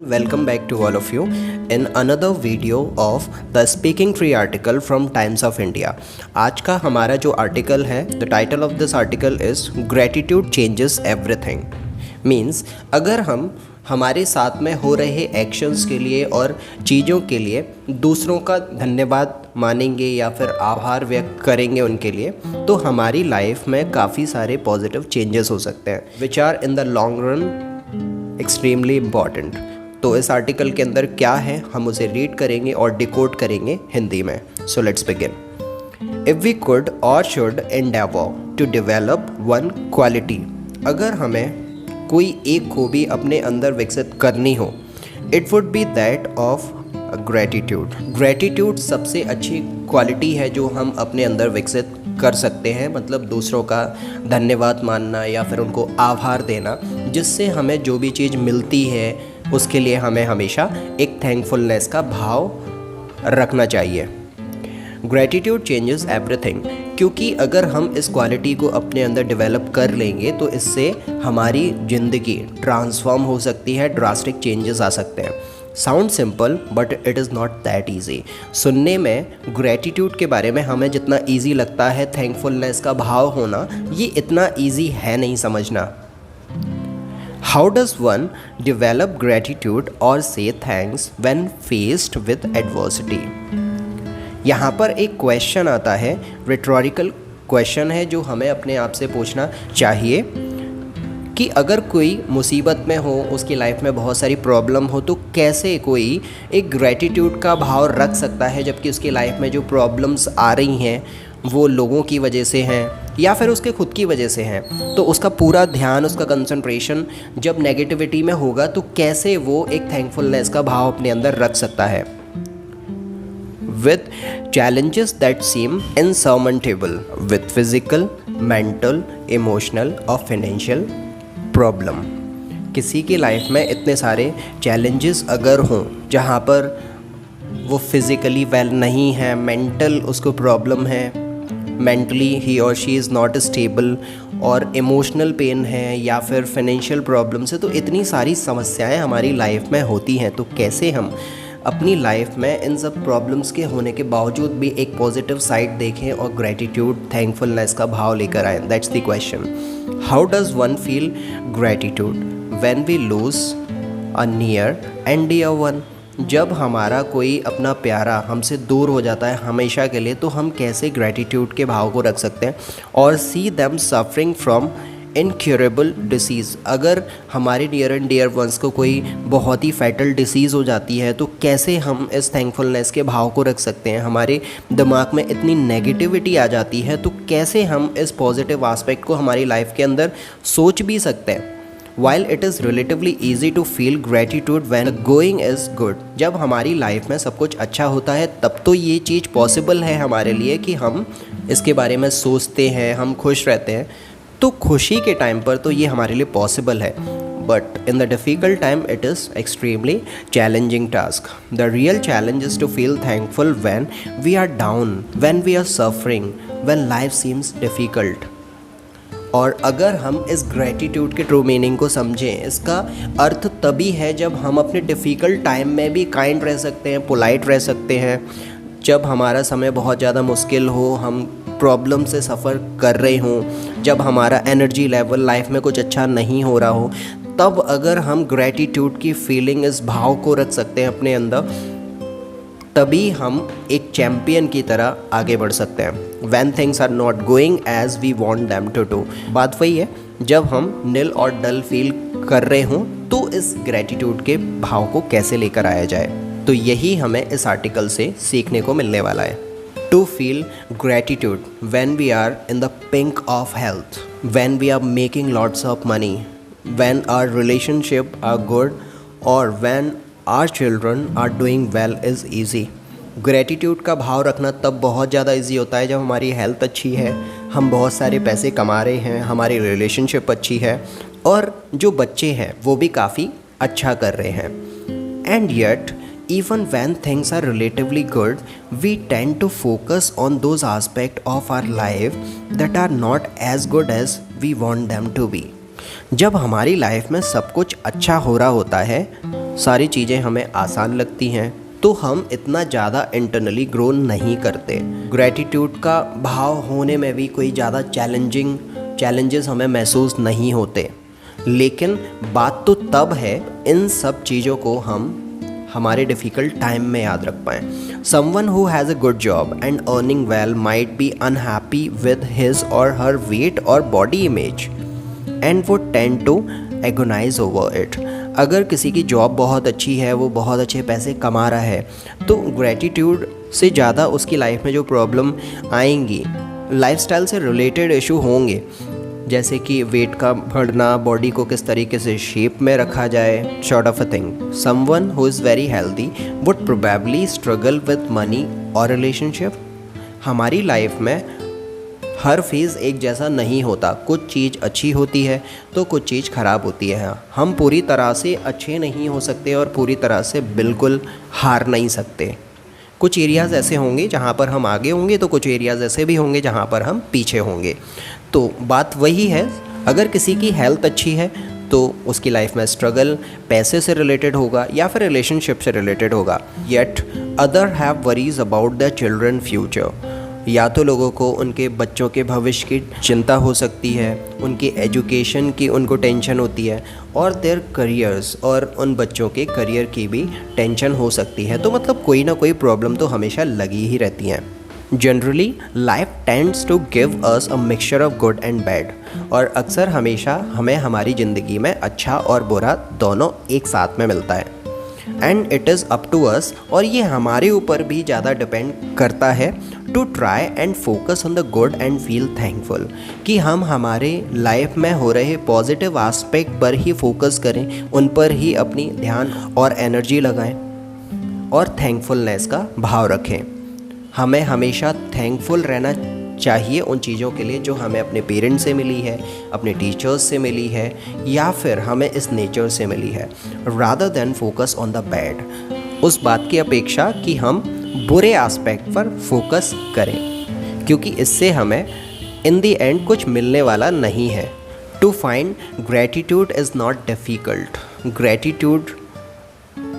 Welcome back to all of you in another video of the Speaking Tree article from Times of India। आज का हमारा जो article है, the title of this article is Gratitude Changes Everything। Means अगर हम हमारे साथ में हो रहे एक्शंस के लिए और चीज़ों के लिए दूसरों का धन्यवाद मानेंगे या फिर आभार व्यक्त करेंगे उनके लिए, तो हमारी लाइफ में काफ़ी सारे पॉजिटिव चेंजेस हो सकते हैं which are in the long run extremely important. तो इस आर्टिकल के अंदर क्या है हम उसे रीड करेंगे और डिकोड करेंगे हिंदी में। So let's begin. If we could और should endeavour to develop one quality, अगर हमें कोई एक खूबी अपने अंदर विकसित करनी हो, it would be that of gratitude. Gratitude सबसे अच्छी क्वालिटी है जो हम अपने अंदर विकसित कर सकते हैं, मतलब दूसरों का धन्यवाद मानना या फिर उनको आभार देना, जिससे हमें जो भी चीज़ मिलती है उसके लिए हमें हमेशा एक थैंकफुलनेस का भाव रखना चाहिए। ग्रैटिट्यूड चेंजेस एवरीथिंग, क्योंकि अगर हम इस क्वालिटी को अपने अंदर डेवलप कर लेंगे तो इससे हमारी ज़िंदगी ट्रांसफॉर्म हो सकती है, ड्रास्टिक चेंजेस आ सकते हैं। Sound simple but it is not that easy. सुनने में ग्रैटिट्यूड के बारे में हमें जितना ईजी लगता है थैंकफुलनेस का भाव होना, ये इतना ईजी है नहीं समझना। How does one develop gratitude or say thanks when faced with adversity? यहाँ पर एक क्वेश्चन आता है, रिटोरिकल क्वेश्चन है जो हमें अपने आप से पूछना चाहिए कि अगर कोई मुसीबत में हो, उसकी लाइफ में बहुत सारी प्रॉब्लम हो, तो कैसे कोई एक ग्रैटिट्यूड का भाव रख सकता है जबकि उसकी लाइफ में जो प्रॉब्लम्स आ रही हैं वो लोगों की वजह से हैं या फिर उसके खुद की वजह से हैं। तो उसका पूरा ध्यान, उसका कंसंट्रेशन जब नेगेटिविटी में होगा तो कैसे वो एक थैंकफुलनेस का भाव अपने अंदर रख सकता है। With challenges that seem insurmountable, with physical, mental, emotional और फाइनेंशियल प्रॉब्लम। किसी की लाइफ में इतने सारे चैलेंजेस अगर हों जहाँ पर वो फिज़िकली वेल नहीं है, मेंटल उसको प्रॉब्लम है, मेंटली ही और शी इज़ नॉट स्टेबल, और इमोशनल पेन है या फिर फाइनेंशियल प्रॉब्लम्स है, तो इतनी सारी समस्याएं हमारी लाइफ में होती हैं। तो कैसे हम अपनी लाइफ में इन सब प्रॉब्लम्स के होने के बावजूद भी एक पॉजिटिव साइड देखें और ग्रैटिट्यूड, थैंकफुलनेस का भाव लेकर आएँ। That's the question. How does one feel gratitude when we lose a near and dear one? जब हमारा कोई अपना प्यारा हमसे दूर हो जाता है हमेशा के लिए, तो हम कैसे ग्रैटिट्यूड के भाव को रख सकते हैं। और see them suffering from incurable disease, अगर हमारे नियर एंड डियर वंस को कोई बहुत ही फैटल डिसीज़ हो जाती है तो कैसे हम इस थैंकफुलनेस के भाव को रख सकते हैं। हमारे दिमाग में इतनी नेगेटिविटी आ जाती है तो कैसे हम इस पॉजिटिव एस्पेक्ट को हमारी लाइफ के अंदर सोच भी सकते हैं। While it is relatively easy to feel gratitude when the going is good, जब हमारी लाइफ में सब कुछ अच्छा होता है तब तो ये चीज़ पॉसिबल है हमारे लिए कि हम इसके बारे में सोचते हैं, हम खुश रहते हैं, तो खुशी के टाइम पर तो ये हमारे लिए पॉसिबल है। But in the difficult time it is extremely challenging task. The real challenge is to feel thankful when we are down, when we are suffering, when life seems difficult. और अगर हम इस ग्रैटिट्यूड के true meaning को समझें, इसका अर्थ तभी है जब हम अपने डिफ़िकल्ट टाइम में भी काइंड रह सकते हैं, पोलाइट रह सकते हैं। जब हमारा समय बहुत ज़्यादा मुश्किल हो, हम प्रॉब्लम से सफ़र कर रहे हों, जब हमारा एनर्जी लेवल लाइफ में कुछ अच्छा नहीं हो रहा हो, तब अगर हम ग्रैटिट्यूड की फीलिंग, इस भाव को रख सकते हैं अपने अंदर, तभी हम एक चैम्पियन की तरह आगे बढ़ सकते हैं। When things are not going as we want them to do, बात वही है, जब हम नील और डल फील कर रहे हों तो इस ग्रैटिट्यूड के भाव को कैसे लेकर आया जाए। तो यही हमें इस आर्टिकल से सीखने को मिलने वाला है। To feel gratitude when we are in the pink of health, when we are making lots of money, when our relationship are good, or when our children are doing well is easy। Gratitude का भाव रखना तब बहुत ज़्यादा easy होता है जब हमारी हेल्थ अच्छी है, हम बहुत सारे पैसे कमा रहे हैं, हमारी रिलेशनशिप अच्छी है और जो बच्चे हैं वो भी काफ़ी अच्छा कर रहे हैं। And yet even when things are relatively good, we tend to focus on those aspects of our life that are not as good as we want them to be। जब हमारी लाइफ में सब कुछ अच्छा हो रहा होता है सारी चीज़ें हमें आसान लगती हैं तो हम इतना ज़्यादा इंटरनली ग्रो नहीं करते। ग्रैटिट्यूड का भाव होने में भी कोई ज़्यादा चैलेंजेस हमें महसूस नहीं होते। लेकिन बात तो तब है इन सब चीज़ों को हम हमारे डिफ़िकल्ट टाइम में याद रख पाएँ। Someone who has a good job and earning well might be unhappy with his और हर वेट और बॉडी इमेज एंड वो tend to agonise over it. अगर किसी की जॉब बहुत अच्छी है, वो बहुत अच्छे पैसे कमा रहा है, तो ग्रैटिट्यूड से ज़्यादा उसकी लाइफ में जो प्रॉब्लम आएंगी लाइफस्टाइल से रिलेटेड इशू होंगे, जैसे कि वेट का बढ़ना, बॉडी को किस तरीके से शेप में रखा जाए, sort of a thing. Someone who is very healthy would probably struggle with money और रिलेशनशिप। हमारी लाइफ में हर फेज़ एक जैसा नहीं होता, कुछ चीज़ अच्छी होती है तो कुछ चीज़ ख़राब होती है। हम पूरी तरह से अच्छे नहीं हो सकते और पूरी तरह से बिल्कुल हार नहीं सकते। कुछ एरियाज़ ऐसे होंगे जहाँ पर हम आगे होंगे, तो कुछ एरियाज़ ऐसे भी होंगे जहाँ पर हम पीछे होंगे। तो बात वही है, अगर किसी की हेल्थ अच्छी है तो उसकी लाइफ में स्ट्रगल पैसे से रिलेटेड होगा या फिर रिलेशनशिप से रिलेटेड होगा। Yet other have worries about the children future. या तो लोगों को उनके बच्चों के भविष्य की चिंता हो सकती है, उनकी एजुकेशन की उनको टेंशन होती है, और देयर करियर्स, और उन बच्चों के करियर की भी टेंशन हो सकती है। तो मतलब कोई ना कोई प्रॉब्लम तो हमेशा लगी ही रहती हैं। Generally life tends to give us a mixture of good and bad, और अक्सर हमेशा हमें हमारी ज़िंदगी में अच्छा और बुरा दोनों एक साथ में मिलता है। And it is up to us, और ये हमारे ऊपर भी ज़्यादा डिपेंड करता है, to try and focus on the good and feel thankful, कि हम हमारे लाइफ में हो रहे पॉजिटिव एस्पेक्ट पर ही फोकस करें, उन पर ही अपनी ध्यान और एनर्जी लगाएं और थैंकफुलनेस का भाव रखें। हमें हमेशा थैंकफुल रहना चाहिए उन चीज़ों के लिए जो हमें अपने पेरेंट्स से मिली है, अपने टीचर्स से मिली है, या फिर हमें इस नेचर से मिली है, rather than focus on the bad, उस बात की अपेक्षा कि हम बुरे एस्पेक्ट पर फोकस करें, क्योंकि इससे हमें इन द एंड कुछ मिलने वाला नहीं है। To find gratitude is not difficult. Gratitude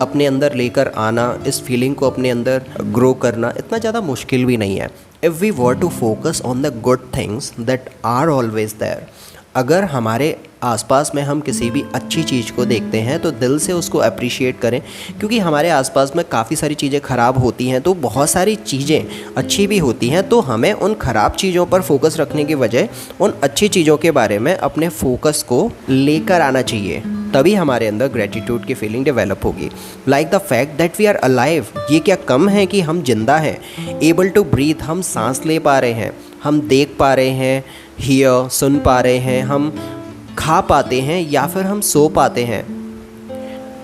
अपने अंदर लेकर आना, इस फीलिंग को अपने अंदर ग्रो करना इतना ज़्यादा मुश्किल भी नहीं है। If we were to focus on the good things that are always there, अगर हमारे आसपास में हम किसी भी अच्छी चीज़ को देखते हैं तो दिल से उसको अप्रिशिएट करें, क्योंकि हमारे आसपास में काफ़ी सारी चीज़ें ख़राब होती हैं तो बहुत सारी चीज़ें अच्छी भी होती हैं। तो हमें उन ख़राब चीज़ों पर फोकस रखने की बजाय उन अच्छी चीज़ों के बारे में अपने फोकस को लेकर आना चाहिए, तभी हमारे अंदर ग्रेटिट्यूड की फीलिंग डेवलप होगी। Like the fact that we are alive, ये क्या कम है कि हम जिंदा हैं। एबल टू ब्रीथ, हम सांस ले पा रहे हैं, हम देख पा रहे हैं, हियर सुन पा रहे हैं, हम खा पाते हैं या फिर हम सो पाते हैं।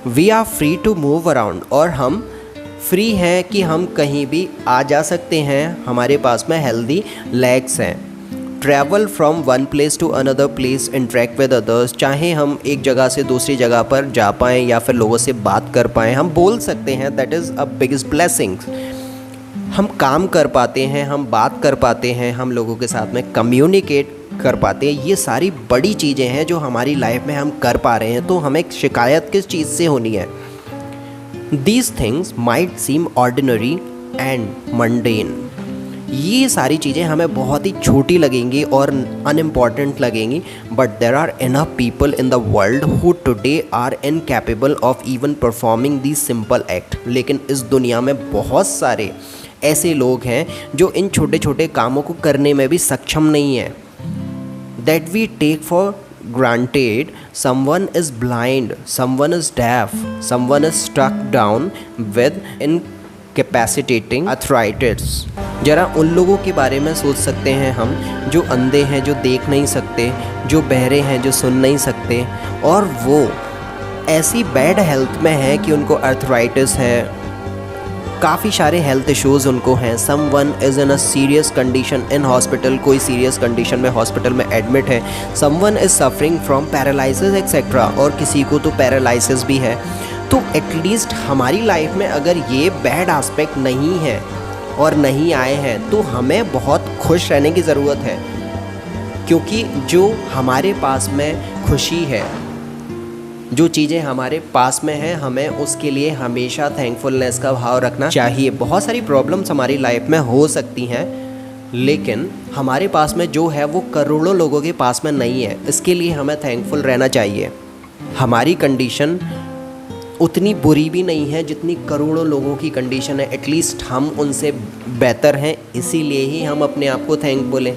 We are free to move around, और हम फ्री हैं कि हम कहीं भी आ जा सकते हैं, हमारे पास में हेल्दी लेग्स हैं। Travel from one place to another place, interact with others, चाहे हम एक जगह से दूसरी जगह पर जा पाएँ या फिर लोगों से बात कर पाएँ, हम बोल सकते हैं, that is a biggest blessing. हम काम कर पाते हैं, हम बात कर पाते हैं, हम लोगों के साथ में कम्युनिकेट कर पाते हैं। ये सारी बड़ी चीज़ें हैं जो हमारी लाइफ में हम कर पा रहे हैं, तो हमें शिकायत किस चीज़ से होनी है। These things might seem ordinary and mundane, ये सारी चीज़ें हमें बहुत ही छोटी लगेंगी और अनइम्पॉर्टेंट लगेंगी, but there are enough people in the world who today are incapable of even performing this simple act. लेकिन इस दुनिया में बहुत सारे ऐसे लोग हैं जो इन छोटे छोटे कामों को करने में भी सक्षम नहीं हैं। That we take for granted, someone is blind, someone is deaf, someone is struck down with incapacitating arthritis। जरा उन लोगों के बारे में सोच सकते हैं हम जो अंधे हैं, जो देख नहीं सकते, जो बहरे हैं, जो सुन नहीं सकते, और वो ऐसी बैड हेल्थ में है कि उनको आर्थराइटिस है, काफ़ी सारे हेल्थ इश्यूज़ उनको हैं। Someone is in a serious condition in hospital, कोई सीरियस कंडीशन में हॉस्पिटल में एडमिट है। Someone is suffering from paralysis etcetera, और किसी को तो पैरालिसिस भी है। तो एटलीस्ट हमारी लाइफ में अगर ये बैड एस्पेक्ट नहीं है और नहीं आए हैं तो हमें बहुत खुश रहने की ज़रूरत है, क्योंकि जो हमारे पास में खुशी है जो चीज़ें हमारे पास में हैं हमें उसके लिए हमेशा थैंकफुलनेस का भाव रखना चाहिए। बहुत सारी प्रॉब्लम्स हमारी लाइफ में हो सकती हैं, लेकिन हमारे पास में जो है वो करोड़ों लोगों के पास में नहीं है। इसके लिए हमें थैंकफुल रहना चाहिए। हमारी कंडीशन उतनी बुरी भी नहीं है जितनी करोड़ों लोगों की कंडीशन है। एटलीस्ट हम उनसे बेहतर हैं, इसीलिए ही हम अपने आप को थैंक बोलें,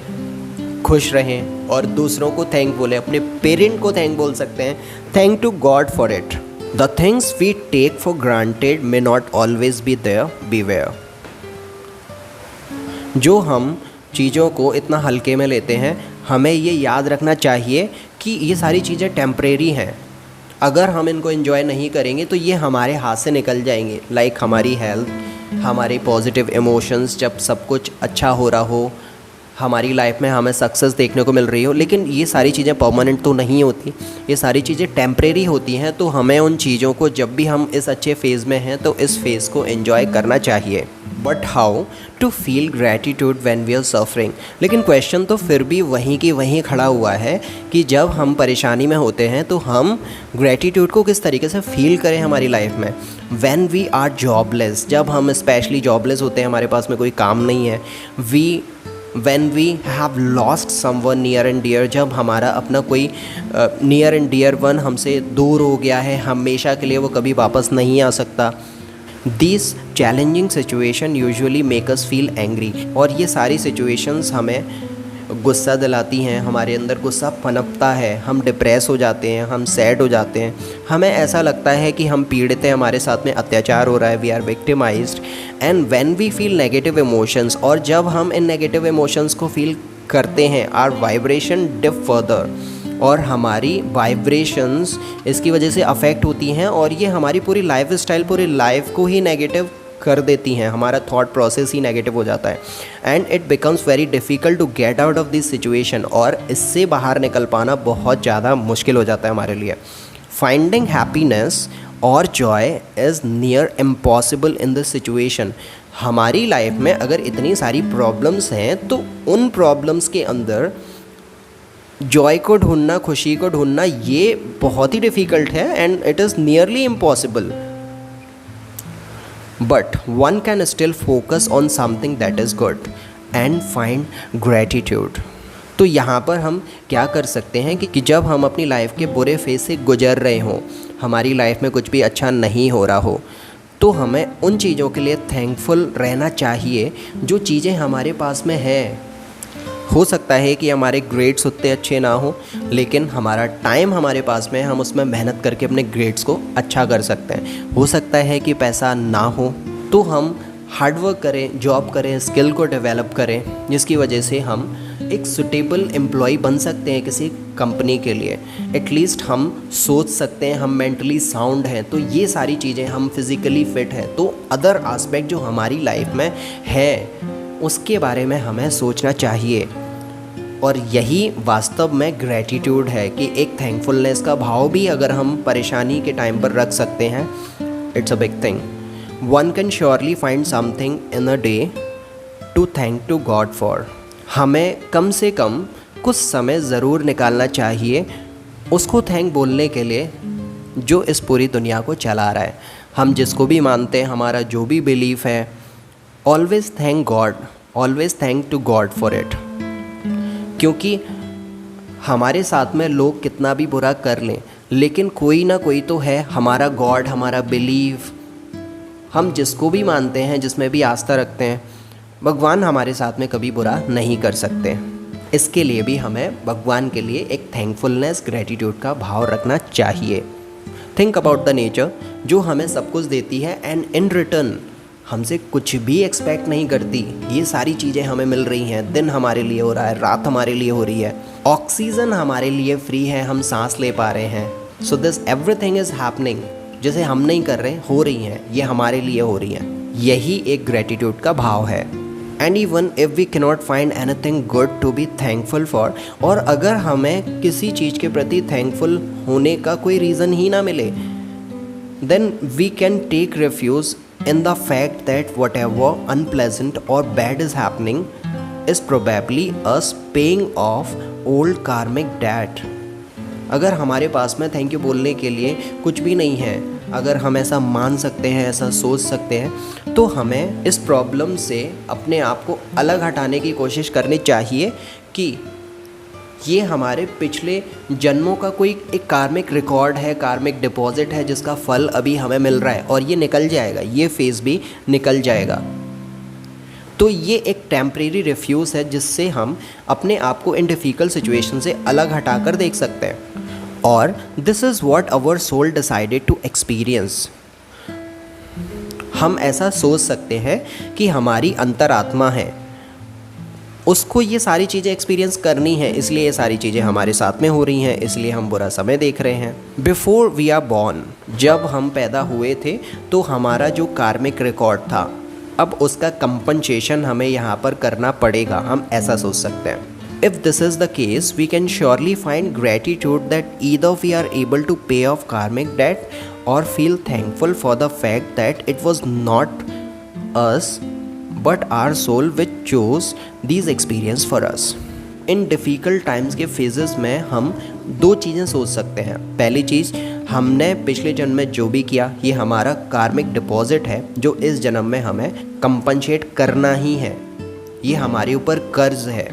खुश रहें और दूसरों को थैंक बोलें। अपने पेरेंट को थैंक बोल सकते हैं, thank to God for it. The things we take for granted may not always be there, beware. जो हम चीज़ों को इतना हल्के में लेते हैं, हमें ये याद रखना चाहिए कि ये सारी चीज़ें टेम्परेरी हैं। अगर हम इनको एंजॉय नहीं करेंगे तो ये हमारे हाथ से निकल जाएंगे। लाइक हमारी हेल्थ, हमारे पॉजिटिव इमोशंस, जब सब कुछ अच्छा हो रहा हो, हमारी लाइफ में हमें सक्सेस देखने को मिल रही हो, लेकिन ये सारी चीज़ें परमानेंट तो नहीं होती, ये सारी चीज़ें टेम्परेरी होती हैं। तो हमें उन चीज़ों को, जब भी हम इस अच्छे फेज़ में हैं तो इस फेज़ को एंजॉय करना चाहिए। But how to feel gratitude when we are suffering. लेकिन क्वेश्चन तो फिर भी वहीं की वहीं खड़ा हुआ है कि जब हम परेशानी में होते हैं तो हम ग्रैटिट्यूड को किस तरीके से फील करें हमारी लाइफ में। व्हेन वी आर जॉबलेस, जब हम स्पेशली जॉबलेस होते हैं, हमारे पास में कोई काम नहीं है। when we have lost someone near and dear, जब हमारा अपना कोई नियर एंड डियर वन हमसे दूर हो गया है हमेशा के लिए, वो कभी वापस नहीं आ सकता। These challenging situation usually make us feel angry, और ये सारी situations हमें गुस्सा दिलाती हैं, हमारे अंदर गुस्सा पनपता है, हम डिप्रेस हो जाते हैं, हम सैड हो जाते हैं, हमें ऐसा लगता है कि हम पीड़ित हैं, हमारे साथ में अत्याचार हो रहा है, we are victimized. And when we feel negative emotions, और जब हम इन नेगेटिव इमोशंस को फील करते हैं, आवर वाइब्रेशन डिप फर्दर, और हमारी वाइब्रेशंस इसकी वजह से अफेक्ट होती हैं और ये हमारी पूरी लाइफ स्टाइल, पूरी लाइफ को ही नेगेटिव कर देती हैं। हमारा थॉट प्रोसेस ही नेगेटिव हो जाता है and it becomes very difficult to get out of this situation, और इससे बाहर निकल पाना बहुत ज़्यादा मुश्किल हो जाता है हमारे लिए। फाइंडिंग हैप्पीनेस और Joy is near impossible in this situation. हमारी लाइफ में अगर इतनी सारी प्रॉब्लम्स हैं तो उन प्रॉब्लम्स के अंदर जॉय को ढूंढना, खुशी को ढूंढना, ये बहुत ही डिफ़िकल्ट है and it is nearly impossible. But one can still focus on something that is good and find gratitude. तो यहाँ पर हम क्या कर सकते हैं कि जब हम अपनी लाइफ के बुरे फेज से गुजर रहे हों, हमारी लाइफ में कुछ भी अच्छा नहीं हो रहा हो, तो हमें उन चीज़ों के लिए थैंकफुल रहना चाहिए जो चीज़ें हमारे पास में है। हो सकता है कि हमारे ग्रेड्स उतने अच्छे ना हो, लेकिन हमारा टाइम हमारे पास में, हम उसमें मेहनत करके अपने ग्रेड्स को अच्छा कर सकते हैं। हो सकता है कि पैसा ना हो तो हम हार्डवर्क करें, जॉब करें, स्किल को डेवलप करें, जिसकी वजह से हम एक सुटेबल एम्प्लॉय बन सकते हैं किसी कंपनी के लिए। एटलीस्ट हम सोच सकते हैं, हम मेंटली साउंड हैं, तो ये सारी चीज़ें, हम फिज़िकली फिट हैं, तो अदर एस्पेक्ट जो हमारी लाइफ में है उसके बारे में हमें सोचना चाहिए। और यही वास्तव में ग्रैटिट्यूड है कि एक थैंकफुलनेस का भाव भी अगर हम परेशानी के टाइम पर रख सकते हैं, it's a big thing. One can surely find something in a day to thank to God for. हमें कम से कम कुछ समय ज़रूर निकालना चाहिए उसको थैंक बोलने के लिए जो इस पूरी दुनिया को चला रहा है। हम जिसको भी मानते हैं, हमारा जो भी बिलीफ है, always thank God, always thank to God for it. क्योंकि हमारे साथ में लोग कितना भी बुरा कर लें, लेकिन कोई ना कोई तो है, हमारा गॉड, हमारा बिलीफ, हम जिसको भी मानते हैं, जिसमें भी आस्था रखते हैं, भगवान हमारे साथ में कभी बुरा नहीं कर सकते। इसके लिए भी हमें भगवान के लिए एक थैंकफुलनेस, ग्रैटिट्यूड का भाव रखना चाहिए। थिंक अबाउट द नेचर जो हमें सब कुछ देती है एंड इन रिटर्न हमसे कुछ भी एक्सपेक्ट नहीं करती। ये सारी चीज़ें हमें मिल रही हैं, दिन हमारे लिए हो रहा है, रात हमारे लिए हो रही है, ऑक्सीजन हमारे लिए फ्री है, हम सांस ले पा रहे हैं। So this everything is happening, जैसे हम नहीं कर रहे, हो रही हैं, ये हमारे लिए हो रही हैं। यही एक ग्रैटिट्यूड का भाव है। And even if we cannot find anything good to be thankful for, और अगर हमें किसी चीज़ के प्रति थैंकफुल होने का कोई रीज़न ही ना मिले, then we can take refuge in the fact that whatever unpleasant or bad is happening is probably us paying off old karmic debt. अगर हमारे पास में थैंक यू बोलने के लिए कुछ भी नहीं है, अगर हम ऐसा मान सकते हैं, ऐसा सोच सकते हैं, तो हमें इस प्रॉब्लम से अपने आप को अलग हटाने की कोशिश करनी चाहिए कि ये हमारे पिछले जन्मों का कोई एक कार्मिक रिकॉर्ड है, कार्मिक डिपॉजिट है, जिसका फल अभी हमें मिल रहा है और ये निकल जाएगा, ये फेज़ भी निकल जाएगा। तो ये एक टेम्परेरी रिफ्यूज़ है जिससे हम अपने आप को इन डिफ़िकल्ट सिचुएशन से अलग हटाकर देख सकते हैं। और this is what our soul decided to experience. हम ऐसा सोच सकते हैं कि हमारी अंतरात्मा है, उसको ये सारी चीज़ें एक्सपीरियंस करनी है, इसलिए ये सारी चीज़ें हमारे साथ में हो रही हैं, इसलिए हम बुरा समय देख रहे हैं। बिफोर वी आर बॉर्न, जब हम पैदा हुए थे तो हमारा जो कार्मिक रिकॉर्ड था, अब उसका कंपनसेशन हमें यहाँ पर करना पड़ेगा, हम ऐसा सोच सकते हैं। If this is the case, we can surely find gratitude that either we are able to pay off karmic debt or feel thankful for the fact that it was not us but our soul which chose these experience for us. In difficult times के phases में हम दो चीज़ें सोच सकते हैं। पहली चीज़, हमने पिछले जन्म में जो भी किया ये हमारा कार्मिक डिपॉजिट है जो इस जन्म में हमें कंपनसेट करना ही है, ये हमारे ऊपर कर्ज है।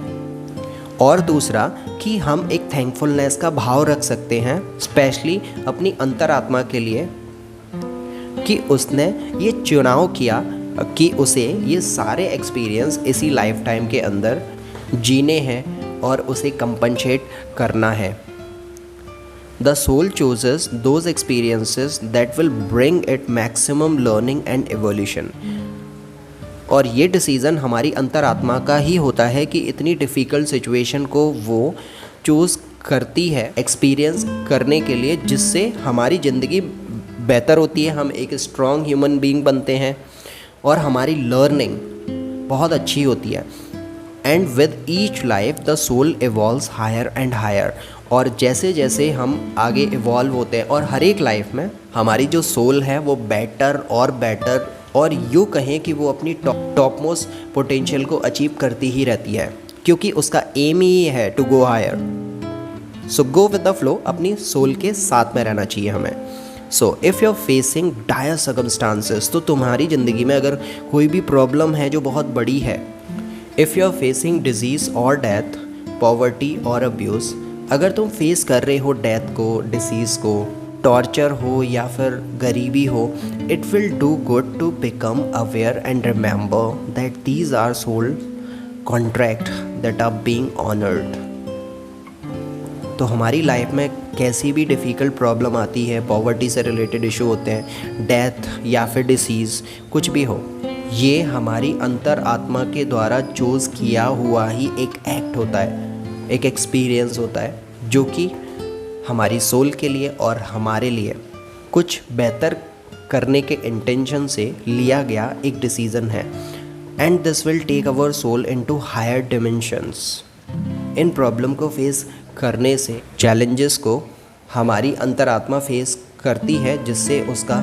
और दूसरा कि हम एक थैंकफुलनेस का भाव रख सकते हैं स्पेशली अपनी अंतरात्मा के लिए कि उसने ये चुनाव किया कि उसे ये सारे एक्सपीरियंस इसी लाइफ टाइम के अंदर जीने हैं और उसे कंपनसेट करना है। The soul chooses those experiences that will bring it maximum learning and evolution. और ये डिसीज़न हमारी अंतरात्मा का ही होता है कि इतनी डिफ़िकल्ट सिचुएशन को वो चूज़ करती है एक्सपीरियंस करने के लिए, जिससे हमारी ज़िंदगी बेहतर होती है, हम एक स्ट्रॉन्ग ह्यूमन बीइंग बनते हैं और हमारी लर्निंग बहुत अच्छी होती है। And with each life the soul evolves higher and higher. और जैसे जैसे हम आगे इवॉल्व होते हैं और हर एक लाइफ में हमारी जो सोल है वो बेटर और बेटर, और यूँ कहें कि वो अपनी टॉप मोस्ट पोटेंशियल को अचीव करती ही रहती है, क्योंकि उसका एम ही है to go higher. So go with the flow, अपनी सोल के साथ में रहना चाहिए हमें। So if you are facing dire circumstances, तो तुम्हारी ज़िंदगी में अगर कोई भी प्रॉब्लम है जो बहुत बड़ी है, if you are facing disease और डेथ, पॉवर्टी और अब्यूज़, अगर तुम फेस कर रहे हो डेथ को, डिसीज़ को, टॉर्चर हो या फिर गरीबी हो, it will do good to become aware and remember that these are soul contract that are being honoured. तो हमारी लाइफ में कैसी भी डिफ़िकल्ट प्रॉब्लम आती है, पॉवर्टी से रिलेटेड इशू होते हैं, डेथ या फिर डिसीज़, कुछ भी हो, ये हमारी अंतर आत्मा के द्वारा चूज़ किया हुआ ही एक एक्ट होता है, एक एक्सपीरियंस होता है, जो कि हमारी सोल के लिए और हमारे लिए कुछ बेहतर करने के इंटेंशन से लिया गया एक डिसीज़न है। And this will take our soul into higher dimensions. इन प्रॉब्लम को फेस करने से, चैलेंजेस को हमारी अंतरात्मा फेस करती है, जिससे उसका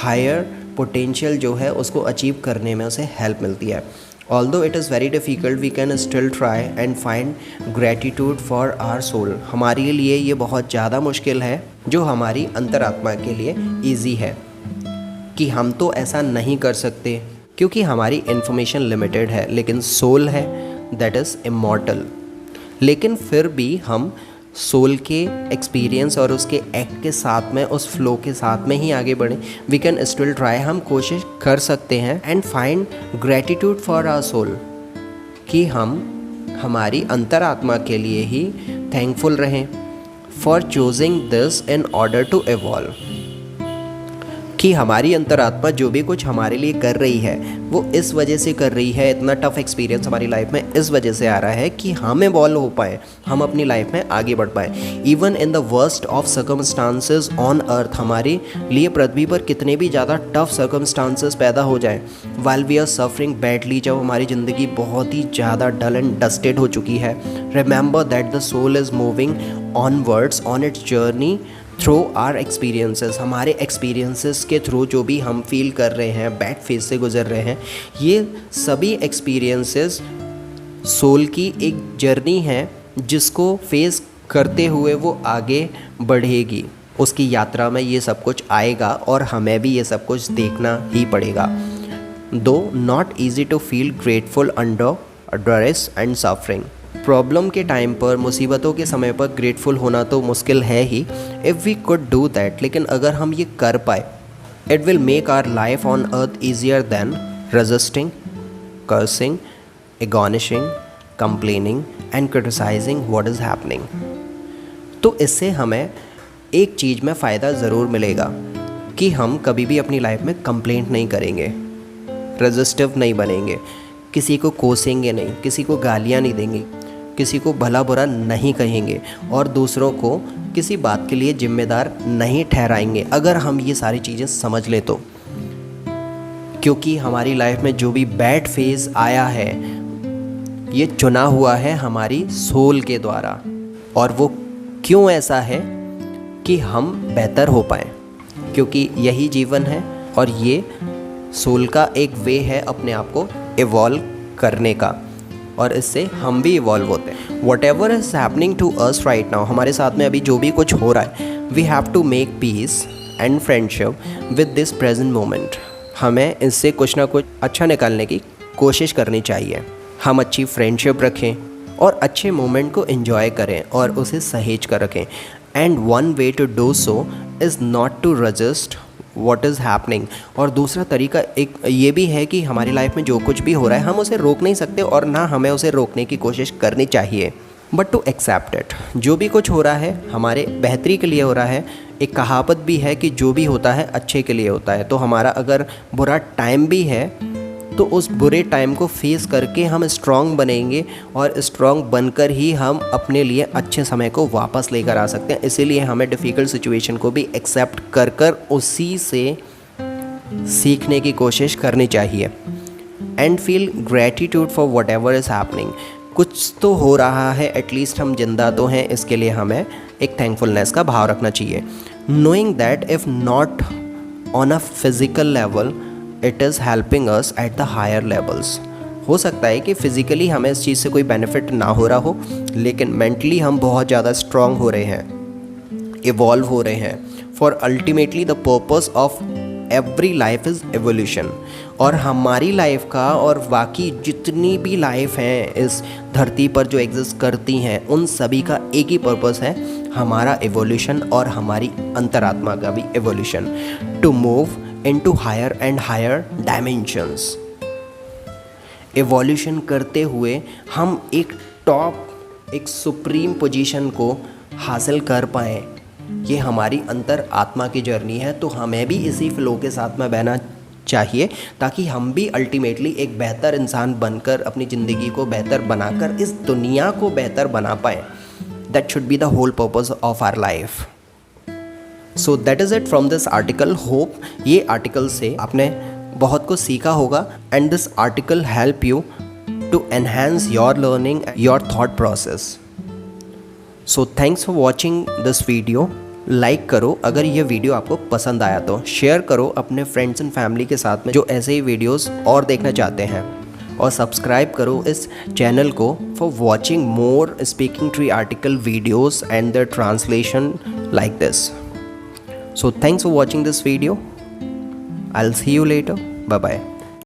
हायर पोटेंशियल जो है उसको अचीव करने में उसे हेल्प मिलती है। Although it is very difficult, we can still try and find gratitude for our soul. हमारे लिए ये बहुत ज़्यादा मुश्किल है, जो हमारी अंतरात्मा के लिए ईजी है, कि हम तो ऐसा नहीं कर सकते क्योंकि हमारी इन्फॉर्मेशन लिमिटेड है, लेकिन सोल है दैट इज़ इमॉर्टल। लेकिन फिर भी हम सोल के एक्सपीरियंस और उसके एक्ट के साथ में, उस फ्लो के साथ में ही आगे बढ़ें। वी कैन स्टिल ट्राई, हम कोशिश कर सकते हैं and find gratitude for our soul, कि हम हमारी अंतरात्मा के लिए ही थैंकफुल रहें for choosing this in order to evolve. कि हमारी अंतरात्मा जो भी कुछ हमारे लिए कर रही है वो इस वजह से कर रही है, इतना टफ एक्सपीरियंस हमारी लाइफ में इस वजह से आ रहा है कि हम इवॉल्व हो पाएँ, हम अपनी लाइफ में आगे बढ़ पाएँ। Even in the worst of circumstances on earth, हमारे लिए पृथ्वी पर कितने भी ज़्यादा टफ सर्कमस्टांसेस पैदा हो जाएँ, while we are suffering badly, जब हमारी ज़िंदगी बहुत ही ज़्यादा डल एंड डस्टेड हो चुकी है, remember that the soul is moving onwards on its journey through our experiences. हमारे एक्सपीरियंसेस के थ्रू जो भी हम फील कर रहे हैं, बैड फेज से गुजर रहे हैं, ये सभी एक्सपीरियंसेस सोल की एक जर्नी है जिसको फेस करते हुए वो आगे बढ़ेगी। उसकी यात्रा में ये सब कुछ आएगा और हमें भी ये सब कुछ देखना ही पड़ेगा। Though not easy to feel grateful under stress and suffering. Problem के टाइम पर, मुसीबतों के समय पर ग्रेटफुल होना तो मुश्किल है ही, if we could do that, लेकिन अगर हम ये कर पाए, it will make our life on earth easier than resisting, cursing, agonising, complaining and criticising what is happening. तो इससे हमें एक चीज़ में फ़ायदा ज़रूर मिलेगा कि हम कभी भी अपनी लाइफ में कंप्लेंट नहीं करेंगे, रेजिस्टिव नहीं बनेंगे, किसी को कोसेंगे नहीं, किसी को गालियाँ नहीं देंगे, किसी को भला बुरा नहीं कहेंगे और दूसरों को किसी बात के लिए जिम्मेदार नहीं ठहराएंगे, अगर हम ये सारी चीज़ें समझ लें तो। क्योंकि हमारी लाइफ में जो भी बैड फेज़ आया है, ये चुना हुआ है हमारी सोल के द्वारा, और वो क्यों ऐसा है कि हम बेहतर हो पाएँ, क्योंकि यही जीवन है और ये सोल का एक वे है अपने आप को इवॉल्व करने का, और इससे हम भी इवॉल्व होते हैं। Whatever is happening to us right now, हमारे साथ में अभी जो भी कुछ हो रहा है, we have to make peace and friendship with this present moment. हमें इससे कुछ ना कुछ अच्छा निकालने की कोशिश करनी चाहिए। हम अच्छी फ्रेंडशिप रखें और अच्छे मोमेंट को एंजॉय करें और उसे सहेज कर रखें। And one way to do so is not to resist what is happening. और दूसरा तरीका एक ये भी है कि हमारी लाइफ में जो कुछ भी हो रहा है, हम उसे रोक नहीं सकते और ना हमें उसे रोकने की कोशिश करनी चाहिए, बट टू एक्सेप्ट इट। जो भी कुछ हो रहा है हमारे बेहतरी के लिए हो रहा है। एक कहावत भी है कि जो भी होता है अच्छे के लिए होता है। तो हमारा अगर बुरा टाइम भी है तो उस बुरे टाइम को फेस करके हम स्ट्रॉन्ग बनेंगे और स्ट्रॉन्ग बनकर ही हम अपने लिए अच्छे समय को वापस लेकर आ सकते हैं। इसीलिए हमें डिफ़िकल्ट सिचुएशन को भी एक्सेप्ट कर कर उसी से सीखने की कोशिश करनी चाहिए। And feel gratitude for what ever is happening. कुछ तो हो रहा है, एटलीस्ट हम जिंदा तो हैं, इसके लिए हमें एक थैंकफुलनेस का भाव रखना चाहिए। Knowing that if not on a physical level, it is helping us at the higher levels. हो सकता है कि फ़िज़िकली हमें इस चीज़ से कोई बेनिफिट ना हो रहा हो, लेकिन मेंटली हम बहुत ज़्यादा स्ट्रॉन्ग हो रहे हैं, इवॉल्व हो रहे हैं। For ultimately the purpose of every life is evolution. और हमारी लाइफ का और बाकी जितनी भी लाइफ हैं इस धरती पर जो एग्जिस्ट करती हैं, उन सभी का एक ही पर्पस है, हमारा एवोल्यूशन और हमारी अंतरात्मा का भी evolution, to move into higher and higher dimensions। Evolution करते हुए हम एक टॉप, एक सुप्रीम पोजीशन को हासिल कर पाएँ, ये हमारी अंतर आत्मा की जर्नी है। तो हमें भी इसी फ्लो के साथ में बहना चाहिए ताकि हम भी अल्टीमेटली एक बेहतर इंसान बनकर अपनी ज़िंदगी को बेहतर बनाकर इस दुनिया को बेहतर बना पाएँ। That should be the whole purpose of our life. So that is it from this article. Hope ये आर्टिकल से आपने बहुत कुछ सीखा होगा and this article help you to enhance your learning, your thought process. So thanks for watching this video. Like करो अगर ये वीडियो आपको पसंद आया तो, शेयर करो अपने फ्रेंड्स एंड फैमिली के साथ में जो ऐसे ही वीडियोस और देखना चाहते हैं, और सब्सक्राइब करो इस चैनल को for watching more speaking tree article videos and the translation like this. So thanks for watching this video. I'll see you later. Bye bye.